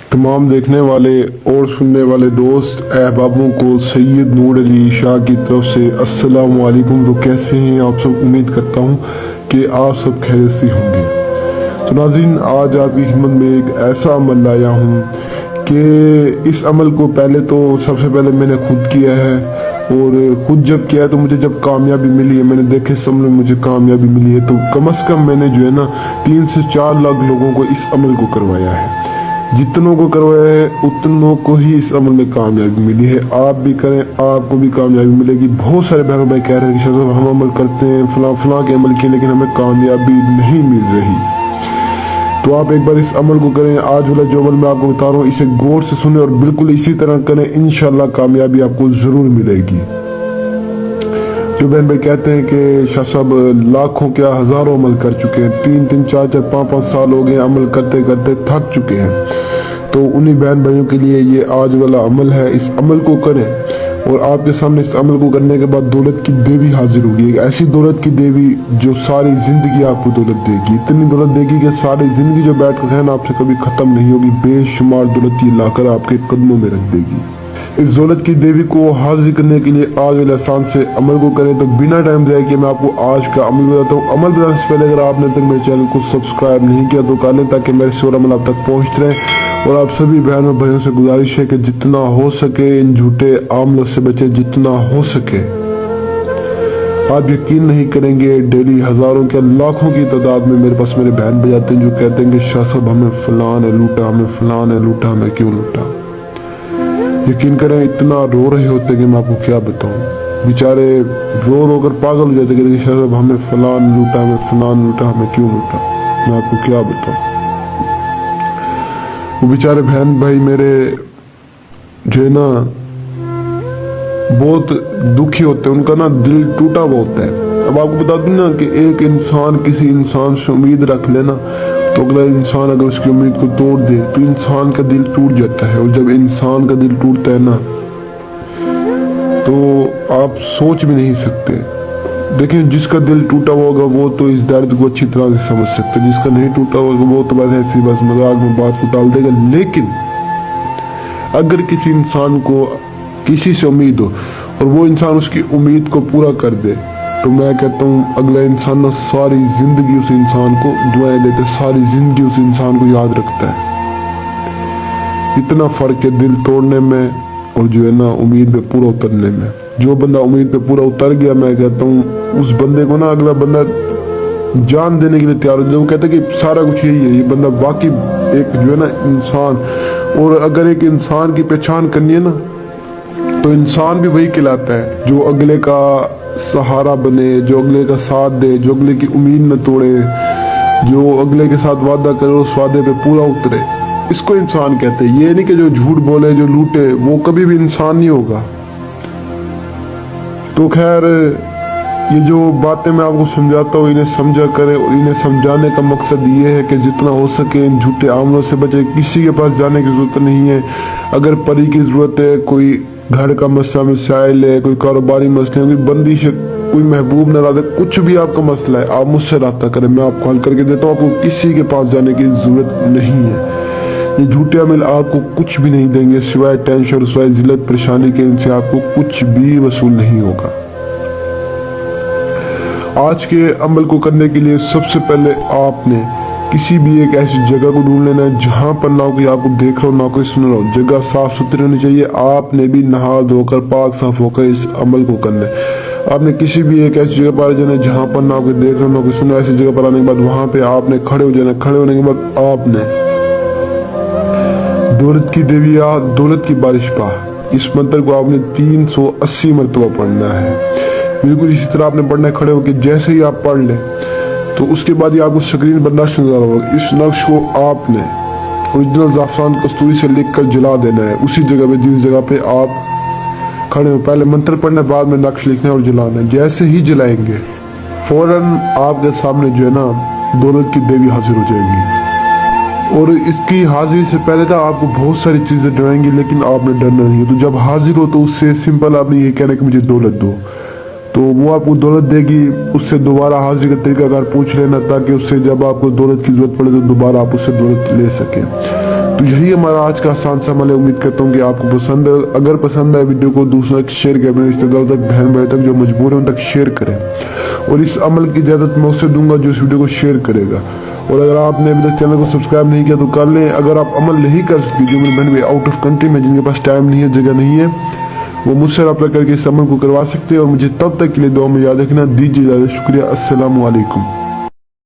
तमाम देखने वाले और सुनने वाले दोस्त अहबाबों को सैयद नूर अली शाह की तरफ से अस्सलाम वालेकुम। तो कैसे हैं आप सब? उम्मीद करता हूं कि आप सब खैरियत से होंगे। तो नाज़रीन, आज आपकी खिदमत में एक ऐसा अमल लाया हूं कि इस अमल को पहले तो सबसे पहले मैंने खुद किया है, और खुद जब किया है तो मुझे जब कामयाबी मिली है, मैंने देखे इस अमल में मुझे कामयाबी मिली है, तो कम से कम मैंने जो है ना 3 से 4 लाख लोगों को इस अमल को करवाया है। जितनों को करवाया है उतनों को ही इस अमल में कामयाबी मिली है। आप भी करें, आपको भी कामयाबी मिलेगी। बहुत सारे बहनों भाई कह रहे हैं कि शाह साहब हम अमल करते हैं, फलां के अमल किए, लेकिन हमें कामयाबी नहीं मिल रही। तो आप एक बार इस अमल को करें। आज वाला जो अमल मैं आपको बता रहा हूँ, इसे गौर से सुने और बिल्कुल इसी तरह करें। इंशाल्लाह कामयाबी आपको जरूर मिलेगी। जो बहन भाई कहते हैं कि शाह साहब लाखों क्या हजारों अमल कर चुके हैं, 3-3, 4-4, 5-5 साल हो गए अमल करते करते थक चुके हैं, तो उन्हीं बहन भाइयों के लिए ये आज वाला अमल है। इस अमल को करें और आपके सामने इस अमल को करने के बाद दौलत की देवी हाजिर होगी। एक ऐसी दौलत की देवी जो सारी जिंदगी आपको दौलत देगी, इतनी दौलत देगी कि सारी जिंदगी जो बैठ कर खाना आपसे कभी खत्म नहीं होगी। बेशुमार दौलत की लाकर आपके कदमों में रख देगी। इस दौलत की देवी को हाजिर करने के लिए आज वाले आसान से अमल को करें। तो बिना टाइम जाए कि मैं आपको आज का अमल बताता हूँ। अमल बताने से पहले अगर आपने तक मेरे चैनल को सब्सक्राइब नहीं किया तो कर लें, ताकि मेरे शोर अमल आप तक पहुँचते रहे। और आप सभी बहनों भाइयों से गुजारिश है कि जितना हो सके इन झूठे आमलों से बचे, जितना हो सके। आप यकीन नहीं करेंगे, डेली हजारों के लाखों की तादाद में मेरे पास मेरे बहन भाई आते हैं जो कहते हैं कि शाह साहब हमें फलां ने लूटा, हमें फलां ने लूटा, हमें क्यों लूटा। यकीन करें इतना रो रहे होते कि मैं आपको क्या बताऊं। बेचारे रो रो कर पागल हो जाते कि शाह साहब हमें फलान लूटा, हमें फलान लूटा, हमें क्यों लूटा। मैं आपको क्या बताऊं। वो बेचारे बहन भाई मेरे जो है ना बहुत दुखी होते हैं, उनका ना दिल टूटा हुआ होता है। अब आपको बता दूं ना कि एक इंसान किसी इंसान से उम्मीद रख लेना, तो अगला इंसान अगर उसकी उम्मीद को तोड़ दे तो इंसान का दिल टूट जाता है। और जब इंसान का दिल टूटता है ना, तो आप सोच भी नहीं सकते। देखिए, जिसका दिल टूटा होगा वो तो इस दर्द को अच्छी तरह से समझ सकता है, जिसका नहीं टूटा होगा वो तो बस ऐसी बस मजाक में बात को टाल देगा। लेकिन अगर किसी इंसान को किसी से उम्मीद हो और वो इंसान उसकी उम्मीद को पूरा कर दे, तो मैं कहता हूँ अगला इंसान ना सारी जिंदगी उस इंसान को दुआएं देता है, सारी जिंदगी उस इंसान को याद रखता है। इतना फर्क है दिल तोड़ने में और जो है ना उम्मीद पे पूरा उतरने में। जो बंदा उम्मीद पे पूरा उतर गया, मैं कहता हूँ उस बंदे को ना अगला बंदा जान देने के लिए तैयार हो जाए। वो कहता है कि सारा कुछ यही है, ये बंदा वाकई एक जो है ना इंसान। और अगर एक इंसान की पहचान करनी है ना, तो इंसान भी वही कहलाता है जो अगले का सहारा बने, जो अगले का साथ दे, जो अगले की उम्मीद न तोड़े, जो अगले के साथ वादा करे उस वादे पे पूरा उतरे। इसको इंसान कहते हैं। ये नहीं कि जो झूठ बोले, जो लूटे, वो कभी भी इंसान नहीं होगा। तो खैर, ये जो बातें मैं आपको समझाता हूँ, इन्हें समझा करें। और इन्हें समझाने का मकसद ये है कि जितना हो सके इन झूठे आमलों से बचे। किसी के पास जाने की जरूरत नहीं है। अगर परी की जरूरत है, कोई घर का मसला मसाइल है, कोई कारोबारी मसले, कोई बंदिश, कोई महबूब नाराज, कुछ भी आपका मसला है, आप मुझसे राब्ता करें, मैं आपको हल करके देता हूँ। आपको किसी के पास जाने की जरूरत नहीं है। ये झूठे अमल आपको कुछ भी नहीं देंगे सिवाय टेंशन, सिवाय जिल्लत परेशानी के। इनसे आपको कुछ भी वसूल नहीं होगा। आज के अमल को करने के लिए सबसे पहले आपने किसी भी एक ऐसी जगह को ढूंढ लेना है जहां पर ना कोई आपको देख रहा हो, ना कोई सुन रहा हो। जगह साफ सुथरी होनी चाहिए। आपने भी नहा धोकर पाक साफ होकर इस अमल को करना है। आपने किसी भी एक ऐसी जगह पर जाना है जहां पर ना कोई देख रहा हो, ना कोई सुन रहा। ऐसी जगह पर आने के बाद वहां पे आपने खड़े हो जाना। खड़े होने के बाद आपने दौलत की देवी या दौलत की बारिश पाह, इस मंत्र को आपने 380 मरतबा पढ़ना है। बिल्कुल इसी तरह आपने पढ़ना है खड़े होकर। जैसे ही आप पढ़ ले तो उसके बाद ही आपको स्क्रीन पर नक्श नजर होगा। इस नक्श को आपने ओरिजिनल जाफरान कस्तूरी से लिखकर जला देना है उसी जगह पे जिस जगह पे आप खड़े हो। पहले मंत्र पढ़ना, बाद में नक्श लिखना है और जलाना है। जैसे ही जलाएंगे फौरन आपके सामने जो है ना दौलत की देवी हाजिर हो जाएगी। और इसकी हाजिरी से पहले तो आपको बहुत सारी चीजें डराएंगी, लेकिन आपने डरना नहीं है। तो जब हाजिर हो तो उससे सिंपल आपने ये कहना कि मुझे दौलत दो, तो वो आपको दौलत देगी। उससे दोबारा हाजिर का तरीकाकार पूछ लेना, ताकि उससे जब आपको दौलत की जरूरत पड़े तो दोबारा आप उससे दौलत ले सके। तो यही हमारा आज का आसान सा अमल है। उम्मीद करता हूँ कि आपको पसंद है। अगर पसंद आए वीडियो को दूसरों तक शेयर करें, अपने रिश्तेदारों तक, बहन भाई तक जो मजबूर है उन तक शेयर करें। और इस अमल की इजाजत मैं उससे दूंगा जो इस वीडियो को शेयर करेगा। और अगर आपने अभी तक चैनल को सब्सक्राइब नहीं किया तो कर लें। अगर आप अमल नहीं कर सकते, जो मेरे बहन भाई आउट ऑफ कंट्री में जिनके पास टाइम नहीं है, जगह नहीं है, वो मुझसे रब्ता करके इस अमल को करवा सकते हैं। और मुझे तब तक के लिए दुआ में याद रखना। दीजिए इजाजत। शुक्रिया। अस्सलामु अलैकुम।